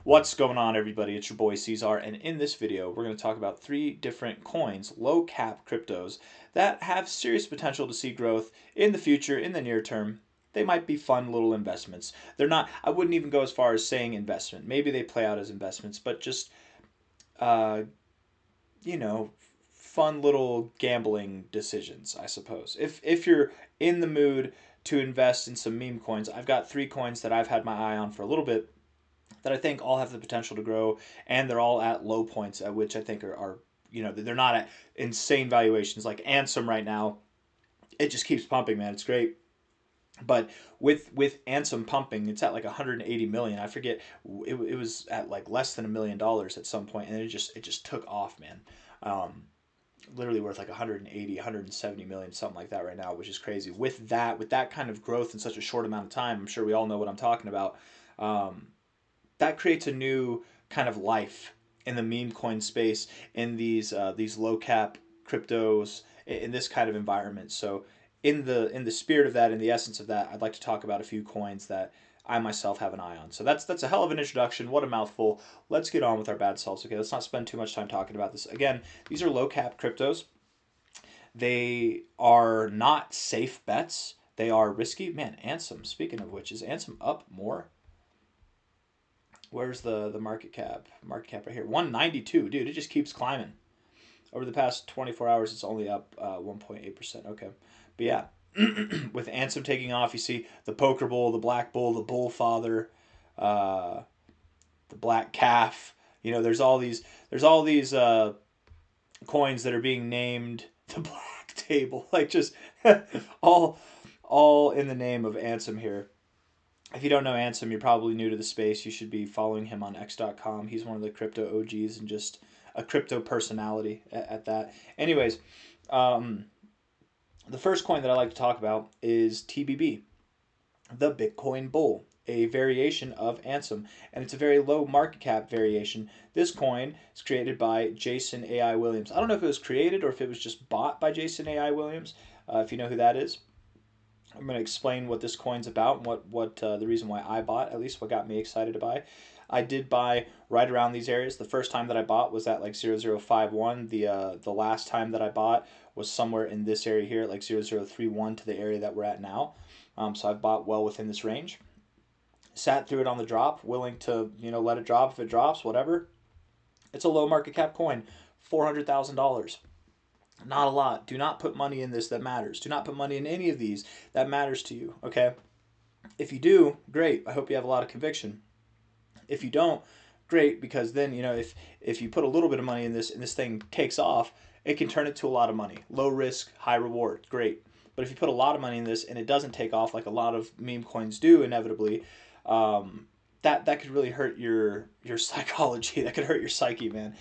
What's going on, everybody? It's your boy C-Zar, and in this video we're going to talk about 3 different coins, low cap cryptos, that have serious potential to see growth in the future, in the near term. They might be fun little investments. They're not, I wouldn't even go as far as saying investment. Maybe they play out as investments, but just, uh, you know, fun little gambling decisions, I suppose. If you're in the mood to invest in some meme coins, I've got 3 coins that I've had my eye on for a little bit that I think all have the potential to grow, and they're all at low points at which I think are they're not at insane valuations like Ansem right now. It just keeps pumping, man. It's great. But with Ansem pumping, it's at like 180 million. I forget it was at like less than $1 million at some point, and it just took off, man. Um, Literally worth like 180, 170 million, something like that right now, which is crazy. With that kind of growth in such a short amount of time, I'm sure we all know what I'm talking about. Um, that creates a new kind of life in the meme coin space in these low cap cryptos in this kind of environment. So in the spirit of that, in the essence of that, I'd like to talk about a few coins that I myself have an eye on. So that's a hell of an introduction. What a mouthful. Let's get on with our bad selves. Okay, let's not spend too much time talking about this. Again, these are low cap cryptos. They are not safe bets. They are risky. Man, Ansem, speaking of which, is Ansem up more? Where's the market cap? Market cap right here. 192. Dude, it just keeps climbing. Over the past 24 hours, it's only up 1.8%. Okay. But yeah, with Ansem taking off, you see the poker bull, the black bull, the bull father, uh, the black calf. There's all these coins that are being named the black table. Like just all all in the name of Ansem here. If you don't know Ansem, you're probably new to the space. You should be following him on X.com. He's one of the crypto OGs and just a crypto personality at that. Anyways, um, the first coin that I like to talk about is TBB, the Bitcoin Bull, a variation of Ansem, and it's a very low market cap variation. This coin is created by Jason AI Williams. I don't know if it was created or if it was just bought by Jason AI Williams. If you know who that is, I'm going to explain what this coin's about and what the reason why I bought, at least what got me excited to buy. I did buy right around these areas. The first time that I bought was at like 0051. The last time that I bought was somewhere in this area here, like 0031 to the area that we're at now. So I've bought well within this range. Sat through it on the drop, willing to let it drop if it drops, whatever. It's a low market cap coin, $400,000. Not a lot. Do not put money in this that matters. Do not put money in any of these that matters to you, okay? If you do, great. I hope you have a lot of conviction. If you don't, great, because then, if you put a little bit of money in this and this thing takes off, it can turn it to a lot of money. Low risk, high reward. Great. But if you put a lot of money in this and it doesn't take off like a lot of meme coins do inevitably, that could really hurt your psychology. That could hurt your psyche, man.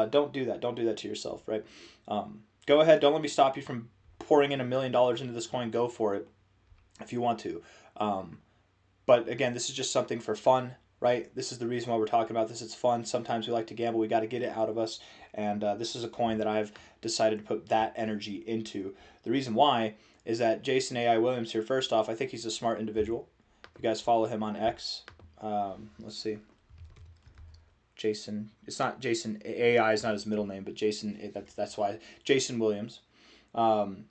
Don't do that. Don't do that to yourself, right? Go ahead. Don't let me stop you from pouring in $1 million into this coin. Go for it if you want to. But again, this is just something for fun, right? This is the reason why we're talking about this. It's fun. Sometimes we like to gamble. We got to get it out of us. And this is a coin that I've decided to put that energy into. The reason why is that Jason AI Williams here, first off, I think he's a smart individual. You guys follow him on X. Let's see. Jason. It's not Jason. AI is not his middle name, but Jason. That's why Jason Williams. Um,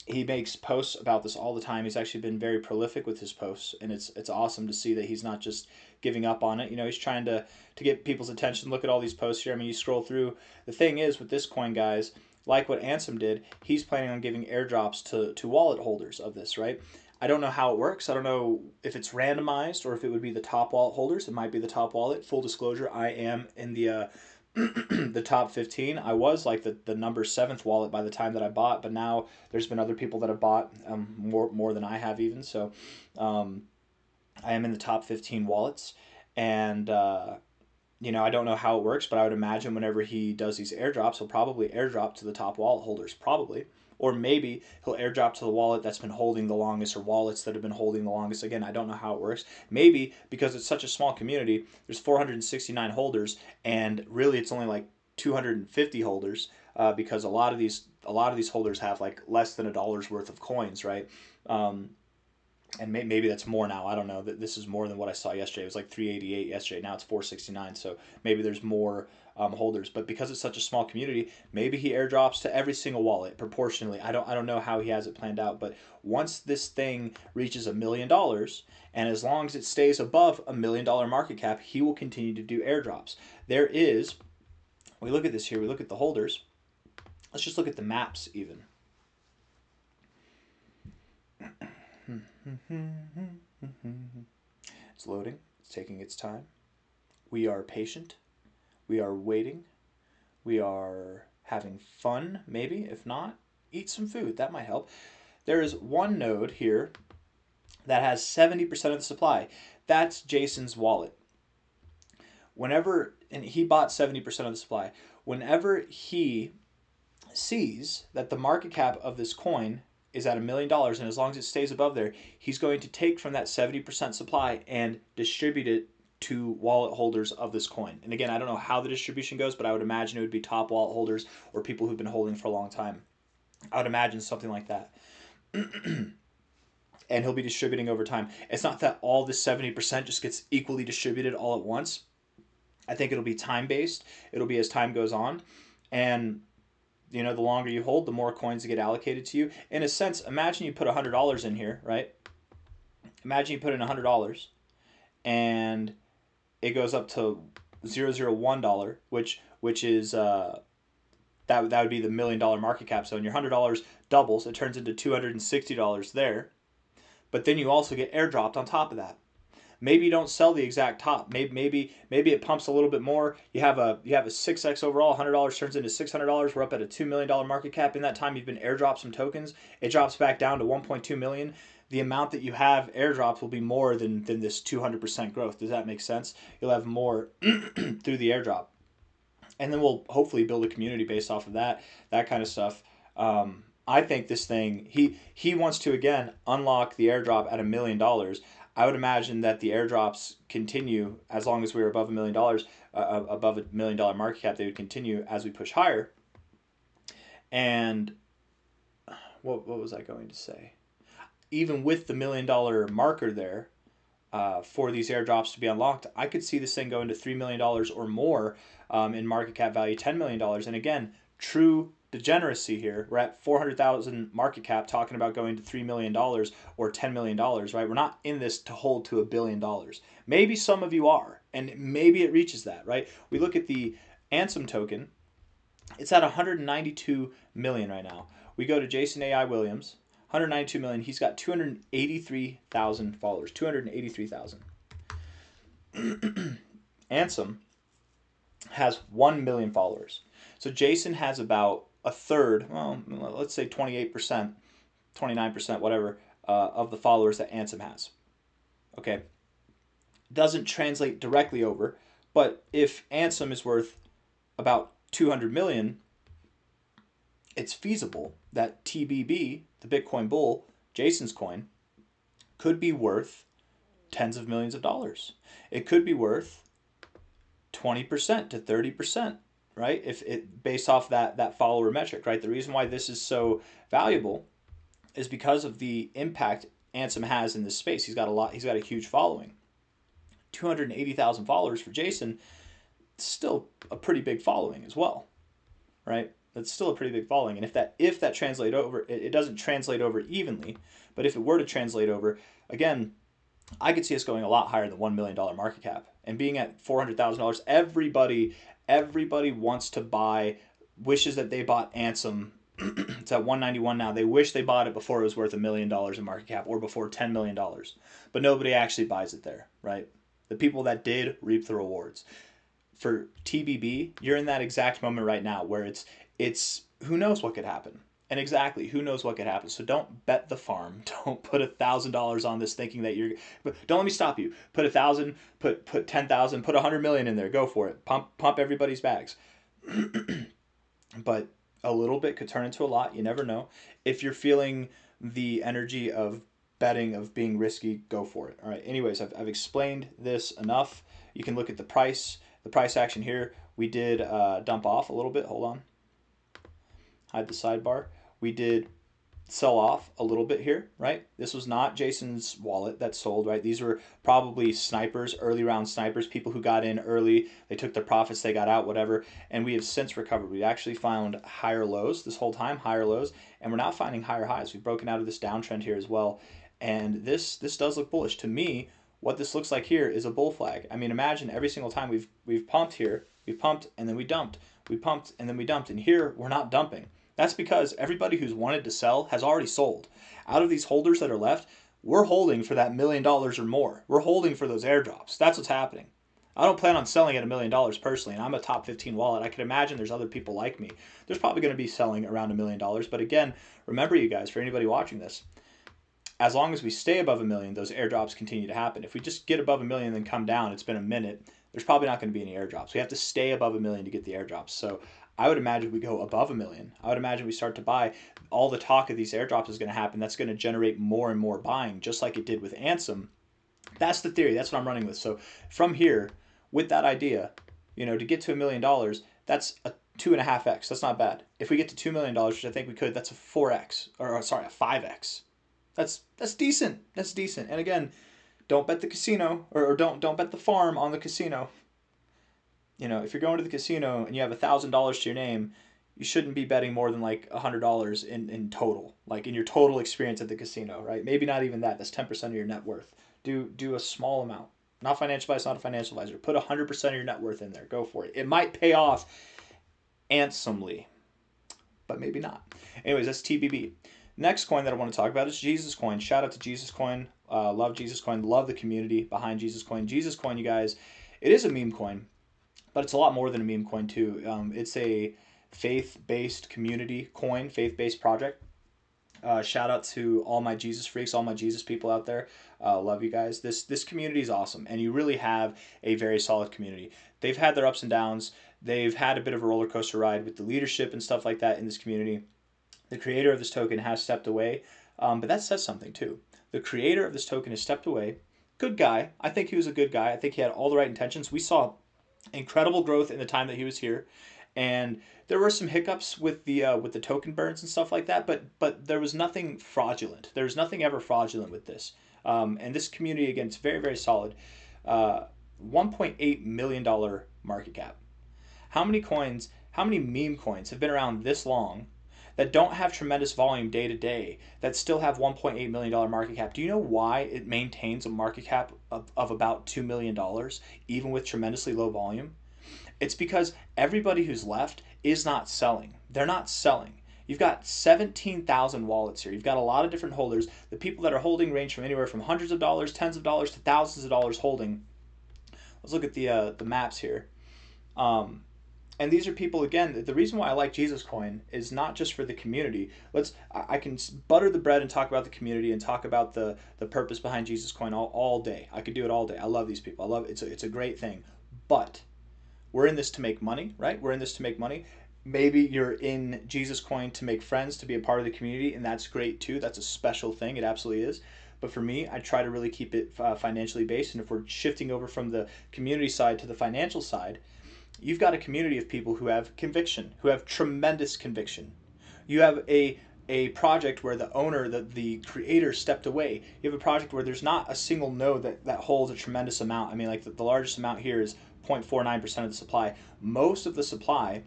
he makes posts about this all the time. He's actually been very prolific with his posts, and it's awesome to see that he's not just giving up on it. He's trying to get people's attention. Look at all these posts here. I mean, you scroll through. The thing is with this coin, guys, like what Ansem did, he's planning on giving airdrops to wallet holders of this, right? I don't know how it works. I don't know if it's randomized or if it would be the top wallet holders. It might be the top wallet. Full disclosure, I am in the the top 15. I was like the number 7th wallet by the time that I bought, but now there's been other people that have bought more than I have even. So um, I am in the top 15 wallets, and I don't know how it works, but I would imagine whenever he does these airdrops, he'll probably airdrop to the top wallet holders, probably. Or maybe he'll airdrop to the wallet that's been holding the longest or wallets that have been holding the longest. Again, I don't know how it works. Maybe because it's such a small community, there's 469 holders, and really it's only like 250 holders because a lot of these holders have like less than $1 worth of coins, right? Um, and maybe that's more now. I don't know. That this is more than what I saw yesterday. It was like 388 yesterday. Now it's 469. So maybe there's more holders. But because it's such a small community, maybe he airdrops to every single wallet proportionally. I don't know how he has it planned out. But once this thing reaches $1 million, and as long as it stays above $1 million market cap, he will continue to do airdrops. There is. We look at this here. We look at the holders. Let's just look at the maps even. It's loading. It's taking its time. We are patient. We are waiting. We are having fun, maybe. If not, eat some food. That might help. There is one node here that has 70% of the supply. That's Jason's wallet. And he bought 70% of the supply. Whenever he sees that the market cap of this coin is at $1 million, and as long as it stays above there, he's going to take from that 70% supply and distribute it to wallet holders of this coin. And again, I don't know how the distribution goes, but I would imagine it would be top wallet holders or people who've been holding for a long time. I would imagine something like that. And he'll be distributing over time. It's not that all this 70% just gets equally distributed all at once. I think it'll be time-based. It'll be as time goes on. And the longer you hold, the more coins that get allocated to you. In a sense, imagine you put $100 in here, right? Imagine you put in $100 and it goes up to $0.001, which is that would be the $1 million market cap. So when your $100 doubles, it turns into $260 there. But then you also get airdropped on top of that. Maybe you don't sell the exact top. Maybe it pumps a little bit more. You have a 6x overall. $100 turns into $600. We're up at a $2 million market cap. In that time, you've been airdropped some tokens. It drops back down to 1.2 million. The amount that you have airdrops will be more than this 200% growth. Does that make sense? You'll have more through the airdrop, and then we'll hopefully build a community based off of that kind of stuff. I think this thing, he wants to again unlock the airdrop at $1 million. I would imagine that the airdrops continue as long as we're above $1 million, above $1 million market cap. They would continue as we push higher. And what was I going to say? Even with the $1 million marker there, for these airdrops to be unlocked, I could see this thing going to $3 million or more in market cap value, $10 million. And again, true degeneracy here. We're at 400,000 market cap talking about going to $3 million or $10 million, right? We're not in this to hold to $1 billion. Maybe some of you are, and maybe it reaches that, right? We look at the Ansem token. It's at 192 million right now. We go to Jason A.I. Williams, 192 million. He's got 283,000 followers, 283,000. Ansem has 1 million followers. So Jason has about a third, well, let's say 28%, 29%, whatever, of the followers that Ansem has. Okay. Doesn't translate directly over, but if Ansem is worth about 200 million, it's feasible that TBB, the Bitcoin bull, Jason's coin, could be worth tens of millions of dollars. It could be worth 20% to 30%. Right? If it based off that follower metric, right? The reason why this is so valuable is because of the impact Ansem has in this space. He's got a huge following. 280,000 followers for Jason, still a pretty big following as well. Right? That's still a pretty big following. And if that translate over, it doesn't translate over evenly, but if it were to translate over, again, I could see us going a lot higher than $1 million market cap. And being at $400,000, everybody wants to buy, wishes that they bought Ansem. It's at 191 now. They wish they bought it before it was worth $1 million in market cap or before $10 million. But nobody actually buys it there, right? The people that did reap the rewards. For TBB, you're in that exact moment right now where it's who knows what could happen. And exactly, who knows what could happen. So don't bet the farm. Don't put $1,000 on this thinking that you're... But don't let me stop you. Put 1,000, put 10,000, put 100 million in there. Go for it. Pump everybody's bags. But a little bit could turn into a lot. You never know. If you're feeling the energy of betting, of being risky, go for it. All right. Anyways, I've explained this enough. You can look at the price action here. We did dump off a little bit. Hold on. Hide the sidebar. We did sell off a little bit here, right? This was not Jason's wallet that sold, right? These were probably snipers, early round snipers, people who got in early, they took their profits, they got out, whatever, and we have since recovered. We actually found higher lows this whole time, higher lows, and we're now finding higher highs. We've broken out of this downtrend here as well, and this does look bullish. To me, what this looks like here is a bull flag. I mean, imagine every single time we've pumped here, we pumped and then we dumped, we pumped and then we dumped, and here we're not dumping. That's because everybody who's wanted to sell has already sold. Out of these holders that are left, we're holding for that $1 million or more. We're holding for those airdrops. That's what's happening. I don't plan on selling at $1 million personally, and I'm a top 15 wallet. I can imagine there's other people like me. There's probably going to be selling around $1 million. But again, remember, you guys, for anybody watching this, as long as we stay above 1 million, those airdrops continue to happen. If we just get above 1 million and then come down, it's been a minute, there's probably not going to be any airdrops. We have to stay above 1 million to get the airdrops. So I would imagine we go above 1 million. I would imagine we start to buy. All the talk of these airdrops is going to happen. That's going to generate more and more buying, just like it did with Ansem. That's the theory. That's what I'm running with. So from here, with that idea, to get to $1 million, that's a 2.5x. That's not bad. If we get to $2 million, which I think we could, that's a 4x, or sorry, a 5x. That's decent. That's decent. And again, don't bet the casino, or don't bet the farm on the casino. If you're going to the casino and you have $1,000 to your name, you shouldn't be betting more than like $100 in total, like in your total experience at the casino, right? Maybe not even that. That's 10% of your net worth. Do a small amount. Not financial advice, not a financial advisor. Put 100% of your net worth in there. Go for it. It might pay off handsomely, but maybe not. Anyways, that's TBB. Next coin that I want to talk about is Jesus Coin. Shout out to Jesus Coin. Love Jesus Coin. Love the community behind Jesus Coin. Jesus Coin, you guys, it is a meme coin, but it's a lot more than a meme coin too. It's a faith-based community coin, faith-based project. Shout out to all my Jesus freaks, all my Jesus people out there. Love you guys. This community is awesome, and you really have a very solid community. They've had their ups and downs. They've had a bit of a roller coaster ride with the leadership and stuff like that in this community. The creator of this token has stepped away, but that says something too. The creator of this token has stepped away. Good guy. I think he was a good guy. I think he had all the right intentions. We saw incredible growth in the time that he was here, and there were some hiccups with the token burns and stuff like that. But there was nothing fraudulent. There was nothing ever fraudulent with this. And this community, again, it's very, very solid. $1.8 million market cap. How many meme coins have been around this long that don't have tremendous volume day to day, that still have $1.8 million market cap? Do you know why it maintains a market cap of about $2 million, even with tremendously low volume? It's because everybody who's left is not selling. They're not selling. You've got 17,000 wallets here. You've got a lot of different holders. The people that are holding range from anywhere from hundreds of dollars, tens of dollars, to thousands of dollars holding. Let's look at the maps here. And these are people, again, the reason why I like Jesus Coin is not just for the community. I can butter the bread and talk about the community and talk about the purpose behind Jesus Coin all day. I could do it all day. I love these people. I love it. It's a great thing. But we're in this to make money, right? We're in this to make money. Maybe you're in Jesus Coin to make friends, to be a part of the community, and that's great too. That's a special thing. It absolutely is. But for me, I try to really keep it financially based. And if we're shifting over from the community side to the financial side, you've got a community of people who have conviction, who have tremendous conviction. You have a project where the owner, the creator stepped away. You have a project where there's not a single node that holds a tremendous amount. I mean, like the largest amount here is 0.49% of the supply. Most of the supply,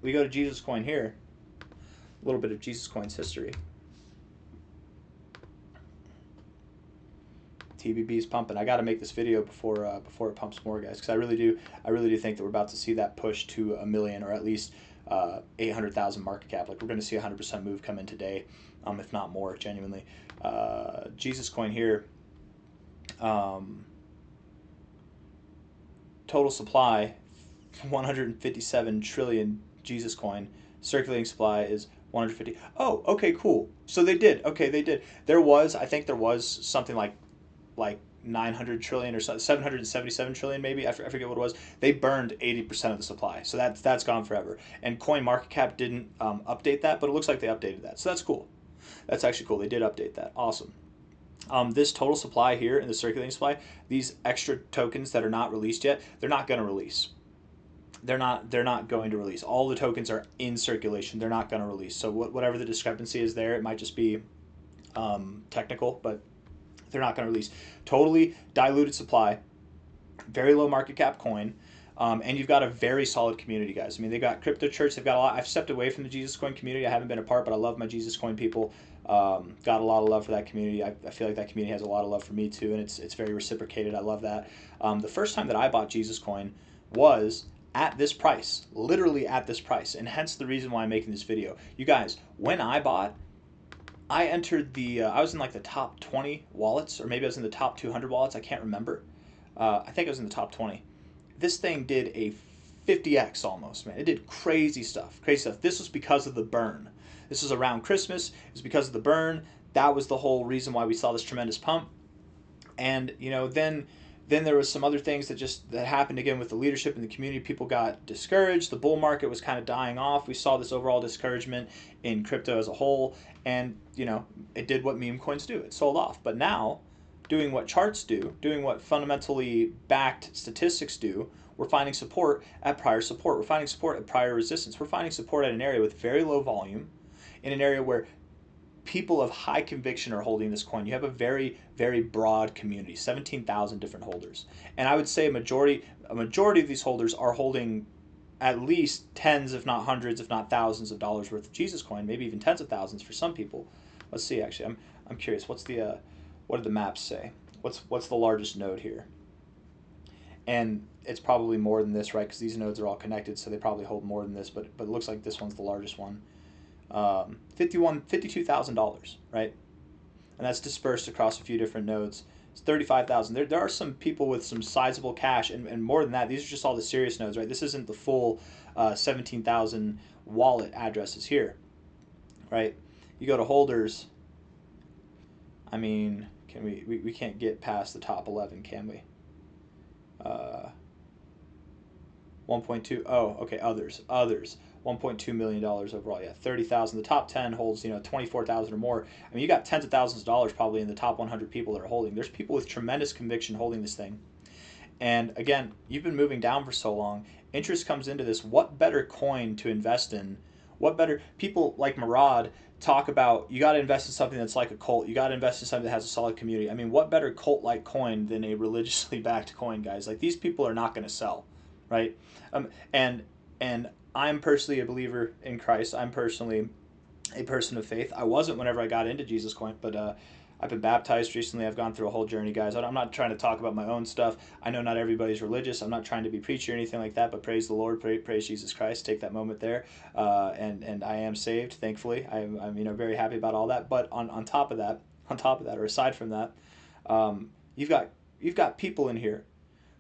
we go to Jesus Coin here, a little bit of Jesus Coin's history. TBB is pumping. I got to make this video before it pumps more, guys, because I really do think that we're about to see that push to $1 million, or at least 800,000 market cap. Like, we're going to see 100% move come in today, if not more, genuinely. Jesus Coin here. Total supply 157 trillion Jesus Coin. Circulating supply is 150. Oh, okay, cool. So they did. Okay, they did. I think there was something like 900 trillion or 777 trillion maybe. I forget what it was. They burned 80% of the supply. So that's gone forever. And CoinMarketCap didn't update that, but it looks like they updated that. So that's cool. That's actually cool. They did update that. Awesome. This total supply here in the circulating supply, these extra tokens that are not released yet, they're not going to release. they're not going to release. All the tokens are in circulation. They're not going to release. So whatever the discrepancy is there, it might just be technical, but they're not going to release. Totally diluted supply, very low market cap coin. And you've got a very solid community, guys. I mean, they got Crypto Church. They've got a lot. I've stepped away from the Jesus Coin community. I haven't been a part, but I love my Jesus Coin people. Got a lot of love for that community. I feel like that community has a lot of love for me too, and it's very reciprocated. I love that. The first time that I bought Jesus Coin was at this price, literally at this price, and hence the reason why I'm making this video. You guys, when I bought, I entered I was in like the top 20 wallets, or maybe I was in the top 200 wallets. I can't remember. I think I was in the top 20. This thing did a 50x almost, man. It did crazy stuff, crazy stuff. This was because of the burn. This was around Christmas. It was because of the burn. That was the whole reason why we saw this tremendous pump. And then there was some other things that happened again with the leadership in the community. People got discouraged. The bull market was kind of dying off. We saw this overall discouragement in crypto as a whole, and it did what meme coins do. It sold off. But now, doing what charts do, doing what fundamentally backed statistics do, we're finding support at prior support. We're finding support at prior resistance. We're finding support at an area with very low volume, in an area where people of high conviction are holding this coin. You have a very, very broad community, 17,000 different holders. And I would say a majority of these holders are holding at least tens, if not hundreds, if not thousands of dollars worth of Jesus Coin, maybe even tens of thousands for some people. Let's see, actually, I'm curious. What do the maps say? What's the largest node here? And it's probably more than this, right? Because these nodes are all connected, so they probably hold more than this. But it looks like this one's the largest one. $52,000, right? And that's dispersed across a few different nodes. It's 35,000. There are some people with some sizable cash, and more than that. These are just all the serious nodes, right? This isn't the full 17,000 wallet addresses here, right? You go to holders. I mean, can we can't get past the top 11, can we? 1.2. Oh, okay. Others. $1.2 million overall. Yeah, 30,000. The top 10 holds 24,000 or more. I mean, you got tens of thousands of dollars probably in the top 100 people that are holding. There's people with tremendous conviction holding this thing. And again, you've been moving down for so long. Interest comes into this. What better coin to invest in? What better people like Murad talk about? You got to invest in something that's like a cult. You got to invest in something that has a solid community. I mean, what better cult-like coin than a religiously backed coin, guys? Like, these people are not going to sell, right? And I'm personally a believer in Christ. I'm personally a person of faith. I wasn't whenever I got into Jesus Coin, but I've been baptized recently. I've gone through a whole journey, guys. I'm not trying to talk about my own stuff. I know not everybody's religious. I'm not trying to be preachy or anything like that, but praise the Lord, praise Jesus Christ. Take that moment there, and I am saved, thankfully. I'm very happy about all that. But on top of that, or aside from that, you've got people in here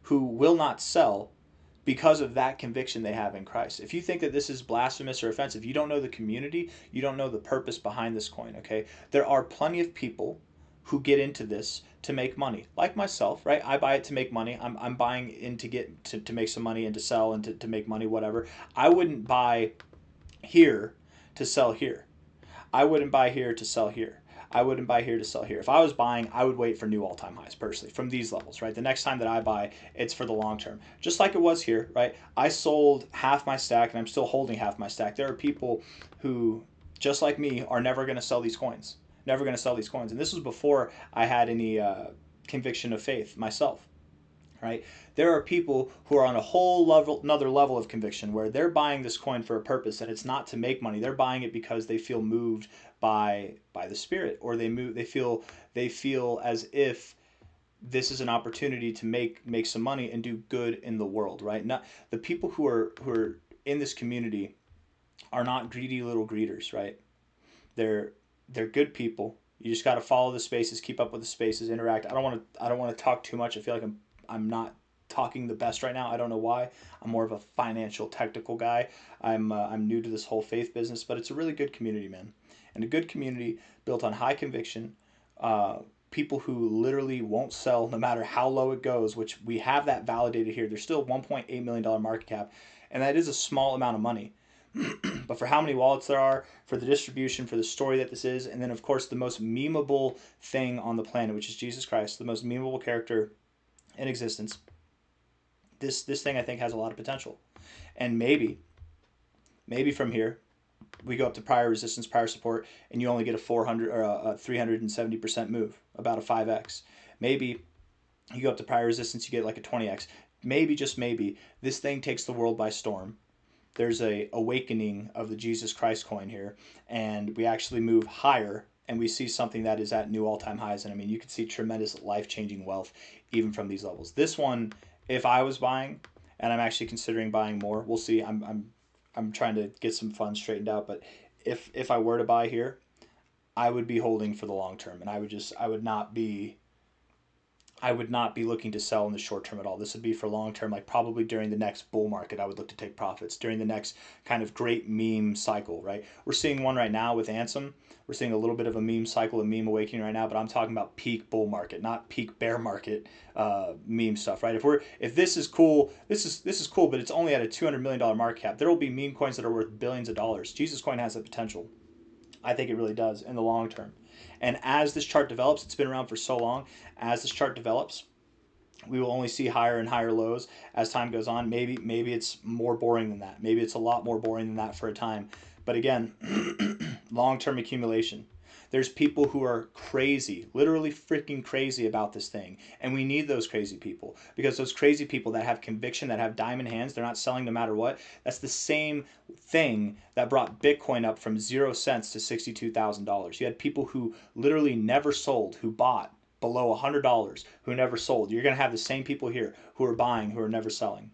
who will not sell because of that conviction they have in Christ. If you think that this is blasphemous or offensive, you don't know the community, you don't know the purpose behind this coin, okay? There are plenty of people who get into this to make money, like myself, right? I buy it to make money. I'm buying in to make some money and to sell and to make money, whatever. I wouldn't buy here to sell here. I wouldn't buy here to sell here. I wouldn't buy here to sell here. If I was buying, I would wait for new all-time highs, personally, from these levels, right? The next time that I buy, it's for the long term. Just like it was here, right? I sold half my stack, and I'm still holding half my stack. There are people who, just like me, are never going to sell these coins. Never going to sell these coins. And this was before I had any conviction of faith myself, right? There are people who are on a whole another level of conviction where they're buying this coin for a purpose, and it's not to make money. They're buying it because they feel moved by the Spirit, or they feel as if this is an opportunity to make some money and do good in the world, right? Not the people who are in this community are not greedy little greeters, right? They're good people. You just got to follow the spaces, keep up with the spaces, interact. I don't want to talk too much. I feel like I'm not talking the best right now. I don't know why. I'm more of a financial technical guy. I'm new to this whole faith business, but it's a really good community, man. And a good community built on high conviction, people who literally won't sell no matter how low it goes, which we have that validated here. There's still $1.8 million market cap, and that is a small amount of money. But for how many wallets there are, for the distribution, for the story that this is, and then, of course, the most memeable thing on the planet, which is Jesus Christ, the most memeable character in existence, This thing I think has a lot of potential, and maybe from here we go up to prior resistance, prior support, and you only get a 400 or a 370% move, about a 5x. Maybe you go up to prior resistance, you get like a 20x. Maybe, just maybe, this thing takes the world by storm. There's a awakening of the Jesus Christ coin here, and we actually move higher, and we see something that is at new all-time highs. And I mean, you can see tremendous life-changing wealth even from these levels. This one, if I was buying, and I'm actually considering buying more, we'll see. I'm trying to get some funds straightened out, but if I were to buy here, I would be holding for the long term, and I would not be looking to sell in the short term at all. This would be for long term, like probably during the next bull market, I would look to take profits during the next kind of great meme cycle, right? We're seeing one right now with Ansem. We're seeing a little bit of a meme cycle, a meme awakening right now, but I'm talking about peak bull market, not peak bear market meme stuff, right? If this is cool, this is cool, but it's only at a $200 million market cap. There will be meme coins that are worth billions of dollars. Jesus coin has the potential. I think it really does in the long term. And as this chart develops, it's been around for so long. As this chart develops, we will only see higher and higher lows as time goes on. Maybe it's more boring than that. Maybe it's a lot more boring than that for a time. But again, long-term accumulation. There's people who are crazy, literally freaking crazy about this thing. And we need those crazy people, because those crazy people that have conviction, that have diamond hands, they're not selling no matter what. That's the same thing that brought Bitcoin up from 0 cents to $62,000. You had people who literally never sold, who bought below $100, who never sold. You're going to have the same people here who are buying, who are never selling.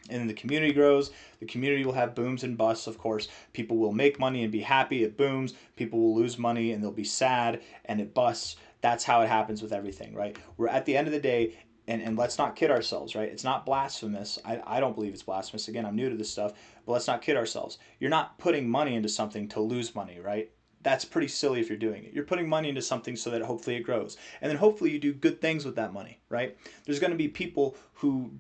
And then the community grows. The community will have booms and busts, of course. People will make money and be happy. It booms. People will lose money and they'll be sad and it busts. That's how it happens with everything, right? We're at the end of the day, and let's not kid ourselves, right? It's not blasphemous. I don't believe it's blasphemous. Again, I'm new to this stuff, but let's not kid ourselves. You're not putting money into something to lose money, right? That's pretty silly if you're doing it. You're putting money into something so that hopefully it grows. And then hopefully you do good things with that money, right? There's going to be people who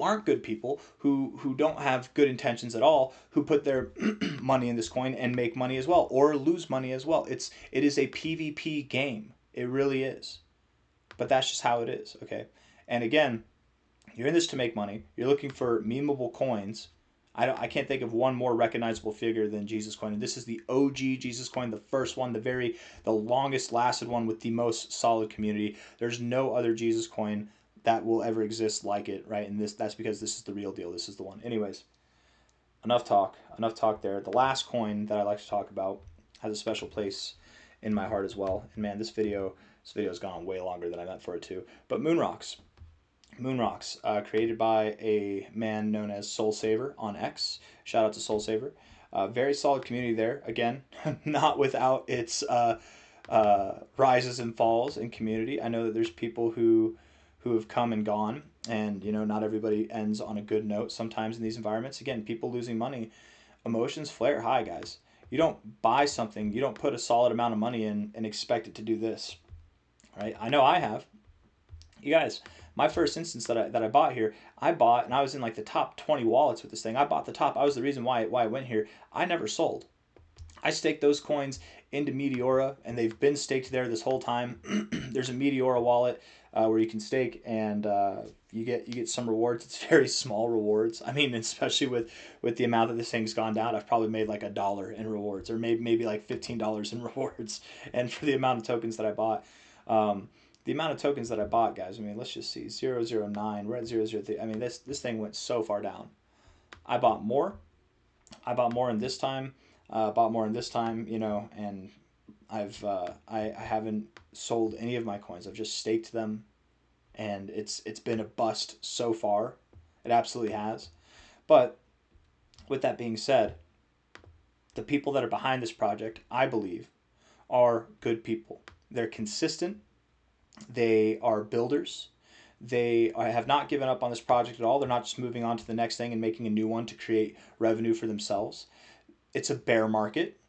aren't good people, who don't have good intentions at all, who put their money in this coin and make money as well, or lose money as well. It is a PvP game. It really is. But that's just how it is, okay? And again, you're in this to make money. You're looking for memeable coins. I can't think of one more recognizable figure than Jesus coin. And this is the OG Jesus coin, the first one, the longest lasted one with the most solid community. There's no other Jesus coin that will ever exist like it, right? And that's because this is the real deal. This is the one. Anyways, enough talk there. The last coin that I like to talk about has a special place in my heart as well. And man, this video's gone way longer than I meant for it to. But Moonrocks, created by a man known as Soul Saver on X. Shout out to Soul Saver. Very solid community there. Again, not without its rises and falls in community. I know that there's people who have come and gone, and not everybody ends on a good note sometimes in these environments. Again, people losing money, emotions flare high, guys. You don't buy something, you don't put a solid amount of money in and expect it to do this, right? I know I have. You guys, my first instance that I bought here, I bought, and I was in like the top 20 wallets with this thing. I bought the top. I was the reason why I went here. I never sold. I staked those coins into Meteora, and they've been staked there this whole time. There's a Meteora wallet where you can stake, and you get some rewards. It's very small rewards. I mean, especially with the amount that this thing's gone down, I've probably made like $1 in rewards, or maybe like $15 in rewards. And for the amount of tokens that I bought, guys, I mean, let's just see, 009, we're at 003. I mean, this thing went so far down. I bought more in this time. And I haven't sold any of my coins. I've just staked them, and it's been a bust so far. It absolutely has. But with that being said, the people that are behind this project, I believe, are good people. They're consistent. They are builders. They have not given up on this project at all. They're not just moving on to the next thing and making a new one to create revenue for themselves. It's a bear market.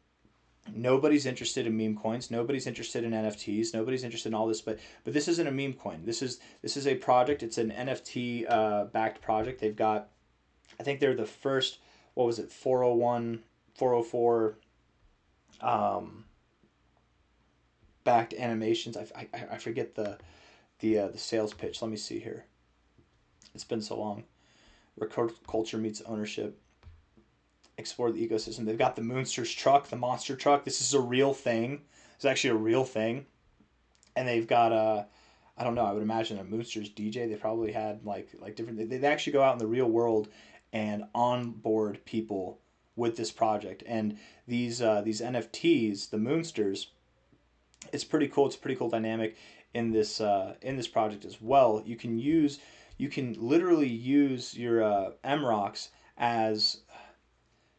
Nobody's interested in meme coins. Nobody's interested in NFTs. Nobody's interested in all this. But this isn't a meme coin. This is a project. It's an NFT backed project. They've got, I think they're the first, 401, 404 backed animations. I forget the sales pitch. Let me see here. It's been so long. Where culture meets ownership. Explore the ecosystem. They've got the Moonsters truck, the monster truck. This is a real thing. It's actually a real thing. And they've got I don't know. I would imagine a Moonsters DJ. They probably had like different. They actually go out in the real world and onboard people with this project. And these NFTs, the Moonsters, it's pretty cool. It's a pretty cool dynamic in this project as well. You can literally use your MROCs as,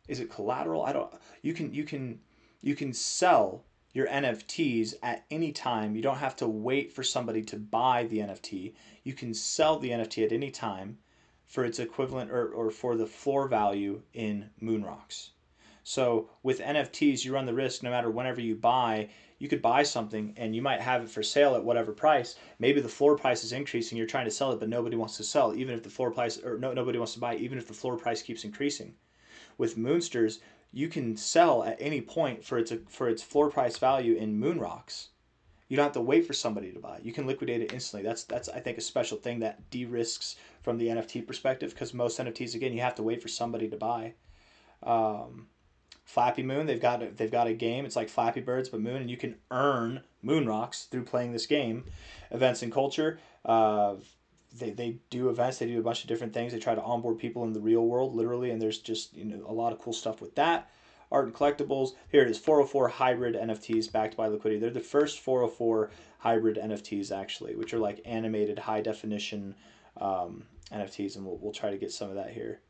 is it collateral? I don't. You can sell your NFTs at any time. You don't have to wait for somebody to buy the NFT. You can sell the NFT at any time for its equivalent, or for the floor value in Moonrocks. So with NFTs, you run the risk no matter whenever you buy, you could buy something and you might have it for sale at whatever price. Maybe the floor price is increasing, you're trying to sell it, but nobody wants to sell, even if the floor price, or no, nobody wants to buy, even if the floor price keeps increasing. With Moonsters, you can sell at any point for its floor price value in Moonrocks. You don't have to wait for somebody to buy. You can liquidate it instantly. That's I think a special thing that de-risks from the NFT perspective, because most NFTs, again, you have to wait for somebody to buy. Um, Flappy Moon, they've got a game. It's like Flappy Birds but Moon, and you can earn Moon Rocks through playing this game. Events and culture, they do events. They do a bunch of different things. They try to onboard people in the real world, literally, and there's just a lot of cool stuff with that. Art and collectibles. Here it is, 404 hybrid NFTs backed by liquidity. They're the first 404 hybrid NFTs actually, which are like animated high definition NFTs, and we'll try to get some of that here.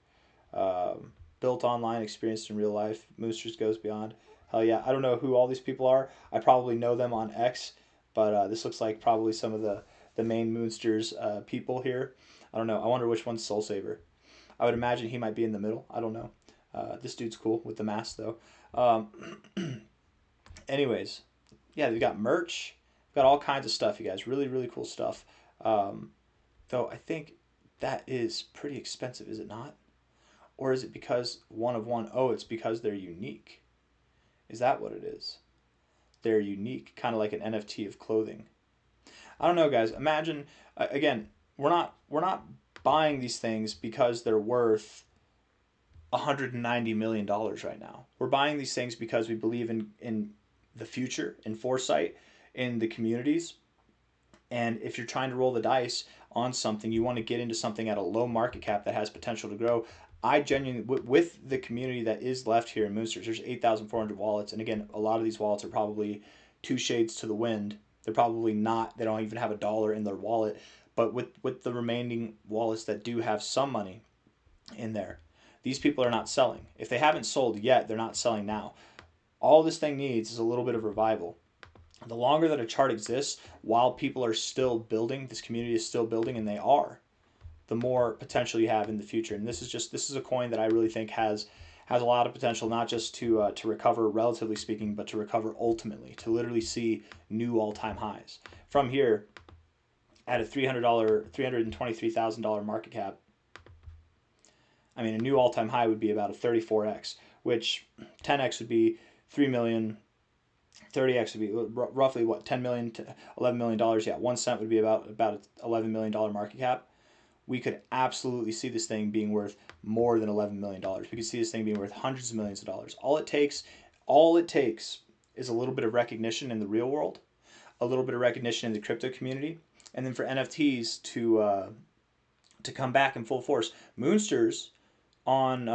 Um, Built online, experienced in real life. Moosters goes beyond. Hell yeah. I don't know who all these people are. I probably know them on X, but this looks like probably some of the main Moonsters people here. I don't know. I wonder which one's Soul Saver. I would imagine he might be in the middle. I don't know. This dude's cool with the mask, though. Um, anyways, yeah, they've got merch. They've got all kinds of stuff, you guys. Really, really cool stuff. Um, though I think that is pretty expensive, is it not? Or is it because one of one? Oh, it's because they're unique. Is that what it is? They're unique, kind of like an NFT of clothing. I don't know, guys. Imagine again, we're not buying these things because they're worth $190 million right now. We're buying these things because we believe in the future, in foresight, in the communities. And if you're trying to roll the dice on something, you want to get into something at a low market cap that has potential to grow. I genuinely, with the community that is left here in Moonsters, there's 8,400 wallets. And again, a lot of these wallets are probably two shades to the wind. They're probably not, they don't even have $1 in their wallet. But with the remaining wallets that do have some money in there, these people are not selling. If they haven't sold yet, they're not selling now. All this thing needs is a little bit of revival. The longer that a chart exists, while people are still building, this community is still building, and they are, the more potential you have in the future. And this is a coin that I really think has a lot of potential, not just to recover relatively speaking, but to recover ultimately, to literally see new all-time highs. From here, at a $323,000 market cap, I mean, a new all-time high would be about a 34x, which 10x would be 3 million. 30x would be roughly what, 10 million to $11 million. Yeah, 1 cent would be about $11 million market cap. We could absolutely see this thing being worth more than $11 million. We could see this thing being worth hundreds of millions of dollars. All it takes is a little bit of recognition in the real world, a little bit of recognition in the crypto community, and then for NFTs to come back in full force. Moonsters on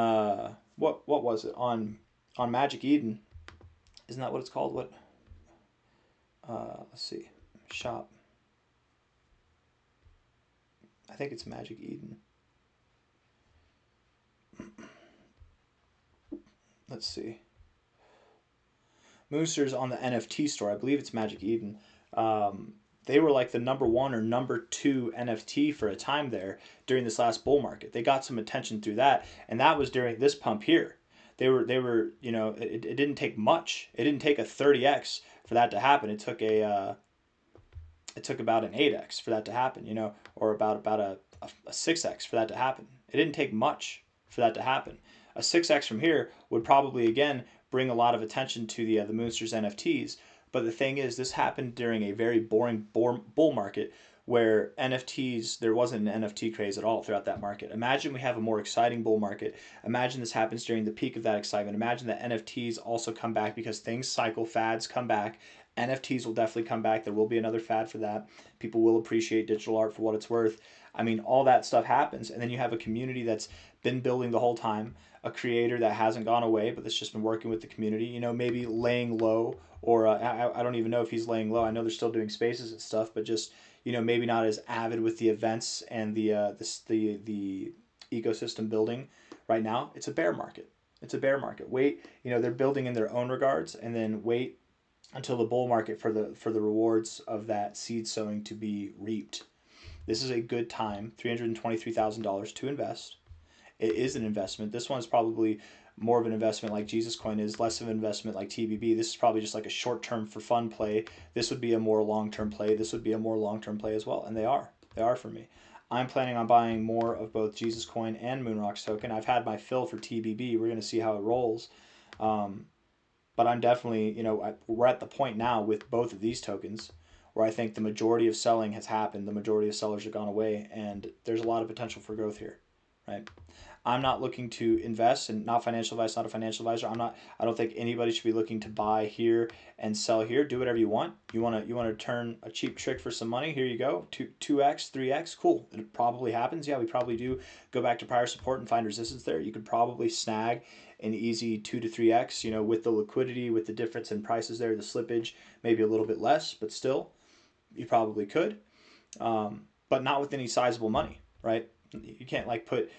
what was it on Magic Eden? Isn't that what it's called? What? Let's see. Shop. I think it's Magic Eden. Let's see. Moonsters on the NFT store. I believe it's Magic Eden. They were like the number one or number two NFT for a time there during this last bull market. They got some attention through that, and that was during this pump here. They were it didn't take much. It didn't take a 30x for that to happen. It took about an 8x for that to happen, or about a 6x for that to happen. It didn't take much for that to happen. A 6x from here would probably again bring a lot of attention to the Moonsters NFTs. But the thing is, this happened during a very boring bull market where NFTs, there wasn't an NFT craze at all throughout that market. Imagine we have a more exciting bull market. Imagine this happens during the peak of that excitement. Imagine that NFTs also come back because things cycle, fads come back. NFTs will definitely come back. There will be another fad for that. People will appreciate digital art for what it's worth. I mean, all that stuff happens. And then you have a community that's been building the whole time, a creator that hasn't gone away, but that's just been working with the community, you know, maybe laying low, or I don't even know if he's laying low. I know they're still doing spaces and stuff, but just, you know, maybe not as avid with the events and the ecosystem building right now. It's a bear market. It's a bear market. Wait, you know, they're building in their own regards, and then wait until the bull market for the rewards of that seed sowing to be reaped. This is a good time, $323,000 to invest. It is an investment. This one's probably more of an investment like Jesus Coin is, less of an investment like TBB. This is probably just like a short-term for fun play. This would be a more long-term play. This would be a more long-term play as well, and they are. They are for me. I'm planning on buying more of both Jesus Coin and Moonrocks token. I've had my fill for TBB. We're going to see how it rolls. But I'm definitely, you know, we're at the point now with both of these tokens where I think the majority of selling has happened. The majority of sellers have gone away, and there's a lot of potential for growth here, right? I'm not looking to invest, and not financial advice, not a financial advisor. I don't think anybody should be looking to buy here and sell here. Do whatever you want. You want to turn a cheap trick for some money. Here you go. 2x, 3x. Cool. It probably happens. Yeah, we probably do go back to prior support and find resistance there. You could probably snag an easy 2 to 3x, you know, with the liquidity, with the difference in prices there, the slippage, maybe a little bit less, but still, you probably could. But not with any sizable money, right? You can't like put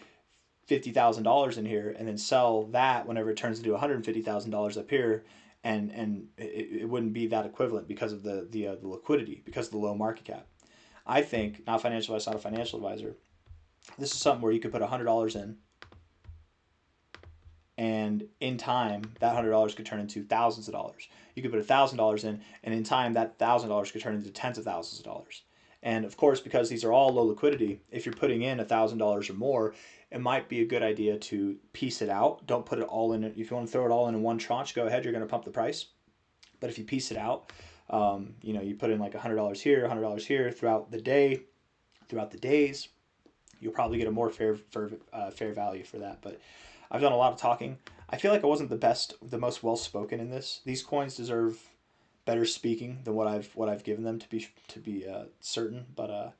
$50,000 in here and then sell that whenever it turns into $150,000 up here, and it wouldn't be that equivalent because of the liquidity, because of the low market cap. I think, not financial advice, not a financial advisor, this is something where you could put $100 in, and in time that $100 could turn into thousands of dollars. You could put $1,000 in, and in time that $1,000 could turn into tens of thousands of dollars. And of course, because these are all low liquidity, if you're putting in $1,000 or more, it might be a good idea to piece it out. Don't put it all in. If you want to throw it all in one tranche, go ahead. You're going to pump the price. But if you piece it out, you know, you put in like $100 here, $100 here throughout the day, throughout the days, you'll probably get a more fair value for that. But I've done a lot of talking. I feel like I wasn't the most well spoken in this. These coins deserve better speaking than what I've given them to be certain. But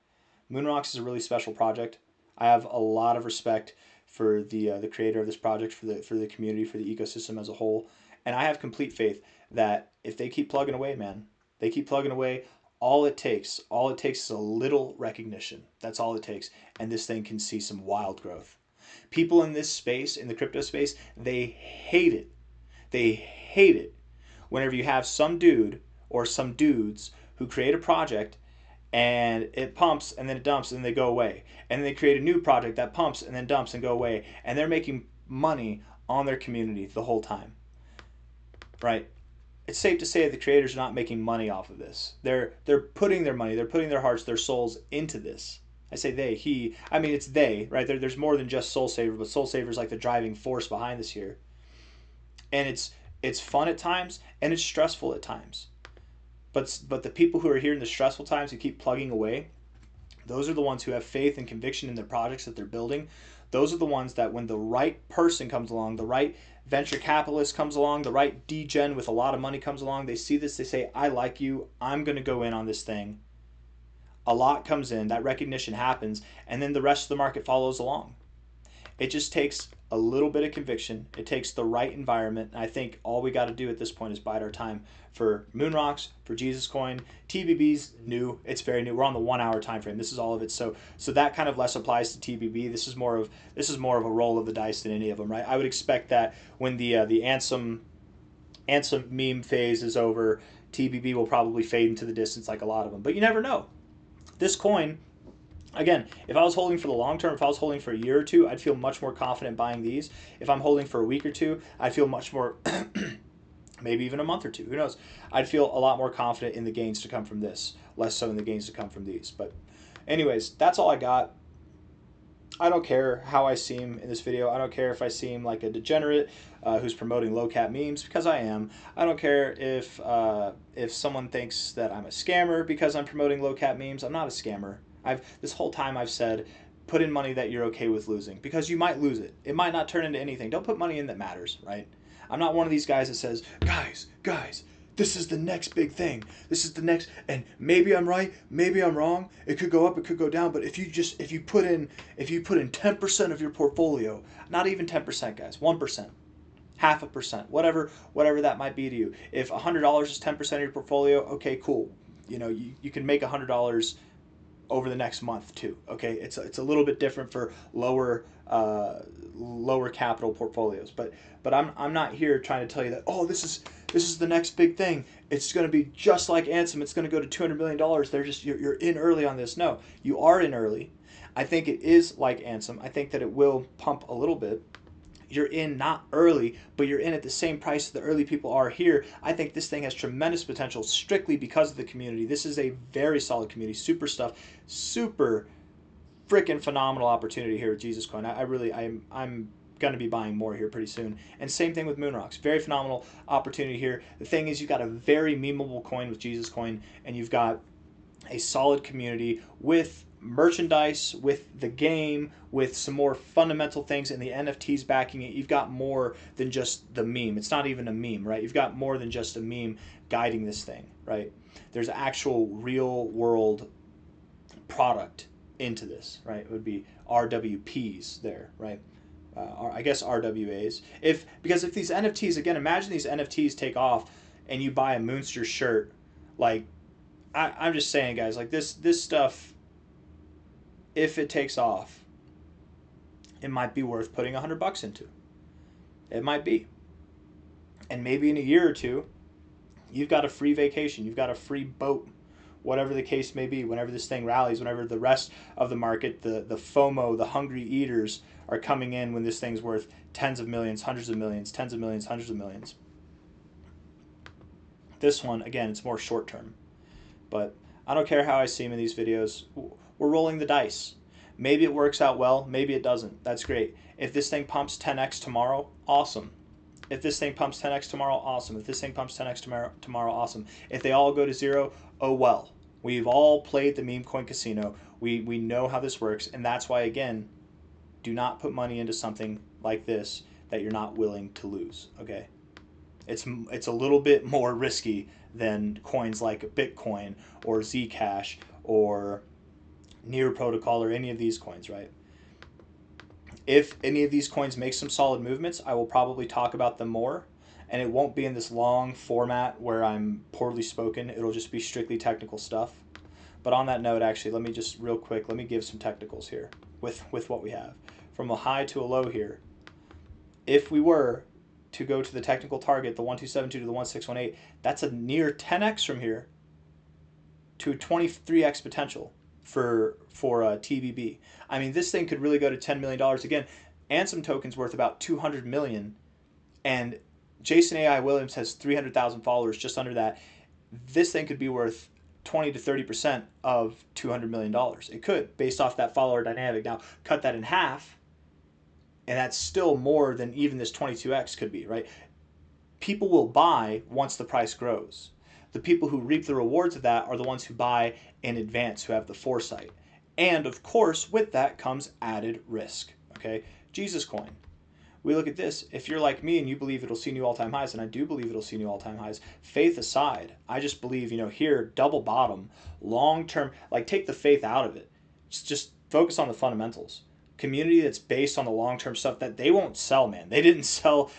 Moonrocks is a really special project. I have a lot of respect for the creator of this project, for the community, for the ecosystem as a whole, and I have complete faith that if they keep plugging away, man, they keep plugging away. All it takes is a little recognition. That's all it takes, and this thing can see some wild growth. People in this space, in the crypto space, they hate it. They hate it whenever you have some dude or some dudes who create a project and it pumps and then it dumps and they go away. And they create a new project that pumps and then dumps and go away. And they're making money on their community the whole time. Right? It's safe to say that the creators are not making money off of this. They're putting their money, they're putting their hearts, their souls into this. I say they, he, I mean it's they, right? There's more than just Soul Saver, but Soul Saver is like the driving force behind this here. And it's fun at times and it's stressful at times. But the people who are here in the stressful times who keep plugging away, those are the ones who have faith and conviction in their projects that they're building. Those are the ones that when the right person comes along, the right venture capitalist comes along, the right degen with a lot of money comes along, they see this, they say, I like you, I'm going to go in on this thing. A lot comes in, that recognition happens, and then the rest of the market follows along. It just takes a little bit of conviction. It takes the right environment. And I think all we got to do at this point is bide our time for Moonrocks, for Jesus Coin. TBB's new. It's very new. We're on the 1 hour time frame. This is all of it. So that kind of less applies to TBB. This is more of a roll of the dice than any of them, right? I would expect that when the Ansem meme phase is over, TBB will probably fade into the distance like a lot of them. But you never know. This coin, again, if I was holding for the long term, if I was holding for a year or two, I'd feel much more confident buying these. If I'm holding for a week or two, I'd feel much more, maybe even a month or two, who knows? I'd feel a lot more confident in the gains to come from this, less so in the gains to come from these. But anyways, that's all I got. I don't care how I seem in this video. I don't care if I seem like a degenerate who's promoting low cap memes, because I am. I don't care if someone thinks that I'm a scammer because I'm promoting low cap memes. I'm not a scammer. This whole time I've said, put in money that you're okay with losing, because you might lose it. It might not turn into anything. Don't put money in that matters, right? I'm not one of these guys that says, guys, this is the next big thing. This is the next, and maybe I'm right, maybe I'm wrong. It could go up, it could go down. But if you put in 10% of your portfolio, not even 10%, guys, 1%, half a percent, whatever that might be to you. If $100 is 10% of your portfolio, okay, cool. You can make $100 over the next month too. Okay, it's a little bit different for lower capital portfolios, but I'm not here trying to tell you that, oh, this is the next big thing. It's going to be just like Ansem. It's going to go to $200 million. You're in early on this. No, you are in early. I think it is like Ansem. I think that it will pump a little bit. You're in not early, but you're in at the same price the early people are here. I think this thing has tremendous potential strictly because of the community. This is a very solid community, super stuff, super freaking phenomenal opportunity here with Jesus Coin. I'm going to be buying more here pretty soon. And same thing with Moonrocks. Very phenomenal opportunity here. The thing is, you've got a very memeable coin with Jesus Coin, and you've got a solid community with merchandise, with the game, with some more fundamental things, and the NFTs backing it. You've got more than just the meme. It's not even a meme, right? You've got more than just a meme guiding this thing, right? There's actual real world product into this, right? It would be RWPs there, right? I guess RWAs. Because if these NFTs, again, imagine these NFTs take off and you buy a Moonster shirt, like, I'm just saying, guys, like this stuff, if it takes off, it might be worth putting $100 into. It might be. And maybe in a year or two, you've got a free vacation, you've got a free boat, whatever the case may be, whenever this thing rallies, whenever the rest of the market, the FOMO, the hungry eaters are coming in, when this thing's worth tens of millions, hundreds of millions, tens of millions, hundreds of millions. This one, again, it's more short term. But I don't care how I see him in these videos. We're rolling the dice. Maybe it works out well. Maybe it doesn't. That's great. If this thing pumps 10x tomorrow, awesome. If this thing pumps 10x tomorrow, awesome. If this thing pumps 10x tomorrow, awesome. If they all go to zero, oh well. We've all played the meme coin casino. We know how this works. And that's why, again, do not put money into something like this that you're not willing to lose. Okay? It's a little bit more risky than coins like Bitcoin or Zcash or Near Protocol or any of these coins, right? If any of these coins make some solid movements, I will probably talk about them more, and it won't be in this long format where I'm poorly spoken. It'll just be strictly technical stuff. But on that note, actually, let me just real quick, let me give some technicals here with what we have. From a high to a low here, if we were to go to the technical target, the 1272 to the 1618, that's a near 10x from here to a 23x potential for TBB. I mean, this thing could really go to $10 million. Again, Ansem token's worth about 200 million, and Jason AI Williams has 300,000 followers, just under that. This thing could be worth 20 to 30% of $200 million. It could, based off that follower dynamic. Now, cut that in half, and that's still more than even this 22x could be, right? People will buy once the price grows. The people who reap the rewards of that are the ones who buy in advance, who have the foresight. And of course, with that comes added risk. Okay, Jesus Coin. We look at this. If you're like me and you believe it'll see new all-time highs, and I do believe it'll see new all-time highs, faith aside, I just believe, here, double bottom, long-term, like take the faith out of it. Just focus on the fundamentals. Community that's based on the long-term stuff that they won't sell, man. They didn't sell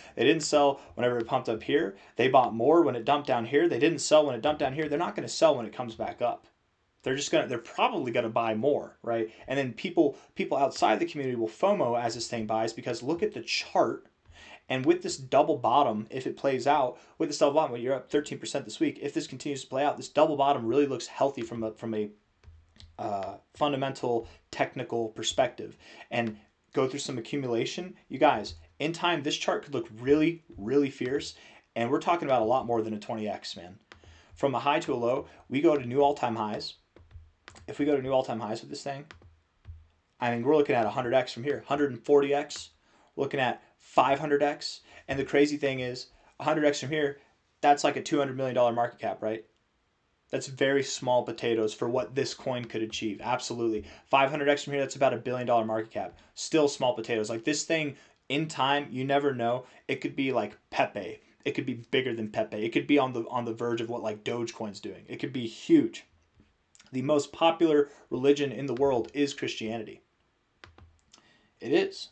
whenever it pumped up here. They bought more when it dumped down here. They didn't sell when it dumped down here. They're not going to sell when it comes back up. They're probably going to buy more, right? And then people outside the community will FOMO as this thing buys, because look at the chart. And with this double bottom, if it plays out, with this double bottom, when you're up 13% this week, if this continues to play out, this double bottom really looks healthy from a fundamental technical perspective. And go through some accumulation. You guys, in time, this chart could look really, really fierce. And we're talking about a lot more than a 20x, man. From a high to a low, we go to new all-time highs. If we go to new all-time highs with this thing, I mean, we're looking at 100x from here, 140x, we're looking at 500x. And the crazy thing is, 100x from here, that's like a $200 million market cap, right? That's very small potatoes for what this coin could achieve. Absolutely. 500x from here, that's about $1 billion market cap. Still small potatoes. Like this thing, in time, you never know. It could be like Pepe. It could be bigger than Pepe. It could be on the verge of what like Dogecoin's doing. It could be huge. The most popular religion in the world is Christianity. It is.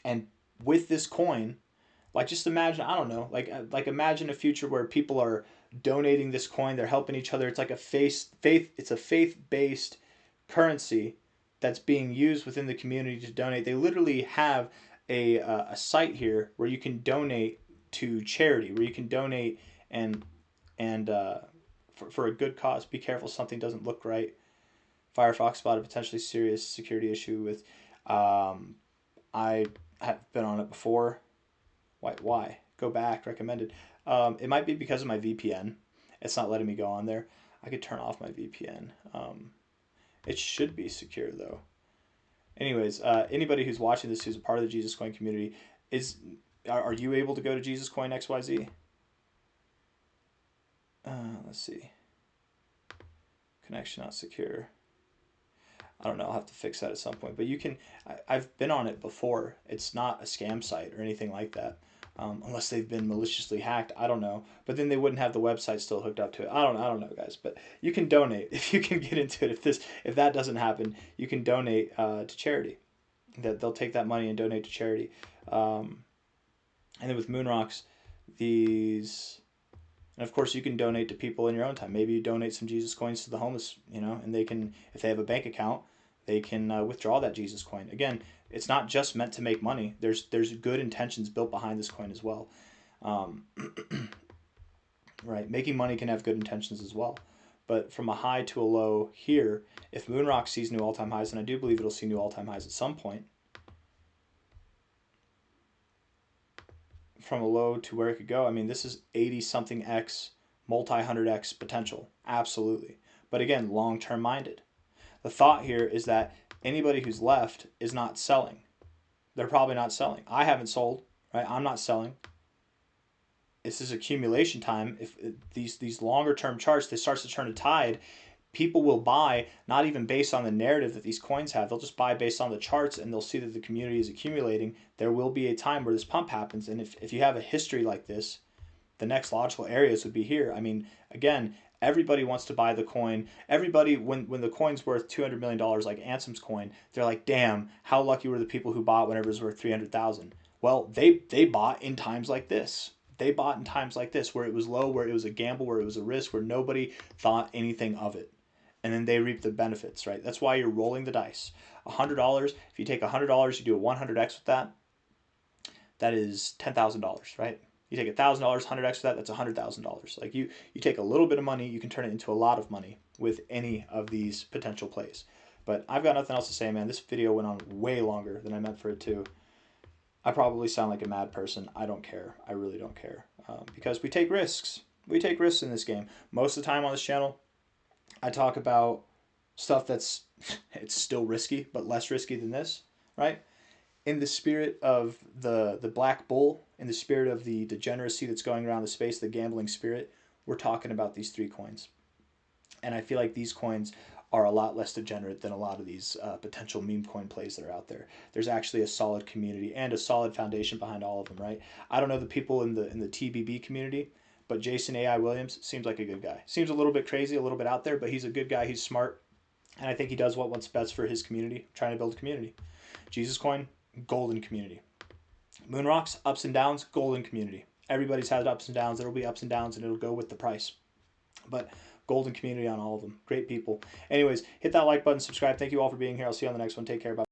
And with this coin, like just imagine, I don't know, like imagine a future where people are donating this coin, they're helping each other. It's like a it's a faith-based currency that's being used within the community to donate. They literally have a site here where you can donate to charity, where you can donate and for a good cause. Be careful something doesn't look right. Firefox spotted a potentially serious security issue with. I have been on it before. Why? Go back. Recommended. It might be because of my VPN. It's not letting me go on there. I could turn off my VPN. It should be secure though. Anyways, anybody who's watching this who's a part of the Jesus Coin community, are you able to go to Jesus Coin XYZ? Let's see. Connection not secure. I don't know. I'll have to fix that at some point. But you can. I've been on it before. It's not a scam site or anything like that, unless they've been maliciously hacked. I don't know. But then they wouldn't have the website still hooked up to it. I don't know, guys. But you can donate if you can get into it. If that doesn't happen, you can donate to charity. That they'll take that money and donate to charity. And then with Moonrocks, these. And of course, you can donate to people in your own time. Maybe you donate some Jesus coins to the homeless, and they can, if they have a bank account, they can withdraw that Jesus coin. Again, it's not just meant to make money. There's good intentions built behind this coin as well. Right, making money can have good intentions as well. But from a high to a low here, if Moonrock sees new all-time highs, and I do believe it'll see new all-time highs at some point, from a low to where it could go, I mean, this is 80-something X, multi-hundred-X potential. Absolutely. But again, long-term minded. The thought here is that anybody who's left is not selling. They're probably not selling. I haven't sold, right? I'm not selling. This is accumulation time. If these longer-term charts, this starts to turn a tide, people will buy not even based on the narrative that these coins have. They'll just buy based on the charts, and they'll see that the community is accumulating. There will be a time where this pump happens, and if you have a history like this, the next logical areas would be here. I mean, again, everybody wants to buy the coin. Everybody, when the coin's worth $200 million, like Ansem's coin, they're like, damn, how lucky were the people who bought whenever it was worth 300,000. Well, they bought in times like this. They bought in times like this, where it was low, where it was a gamble, where it was a risk, where nobody thought anything of it. And then they reap the benefits, right? That's why you're rolling the dice. $100, if you take $100, you do a 100x with that, that is $10,000, right? You take $1,000, 100x with that, that's $100,000. Like you take a little bit of money, you can turn it into a lot of money with any of these potential plays. But I've got nothing else to say, man. This video went on way longer than I meant for it to. I probably sound like a mad person. I don't care. I really don't care. Because we take risks. We take risks in this game. Most of the time on this channel, I talk about stuff that's it's still risky, but less risky than this, right? In the spirit of the black bull, in the spirit of the degeneracy that's going around the space, the gambling spirit, we're talking about these three coins. And I feel like these coins are a lot less degenerate than a lot of these potential meme coin plays that are out there. There's actually a solid community and a solid foundation behind all of them, right? I don't know the people in the TBB community, but Jason A.I. Williams seems like a good guy. Seems a little bit crazy, a little bit out there, but he's a good guy. He's smart. And I think he does what's best for his community, trying to build a community. Jesus Coin, golden community. Moonrocks, ups and downs, golden community. Everybody's had ups and downs. There will be ups and downs, and it'll go with the price. But golden community on all of them. Great people. Anyways, hit that like button, subscribe. Thank you all for being here. I'll see you on the next one. Take care. Bye.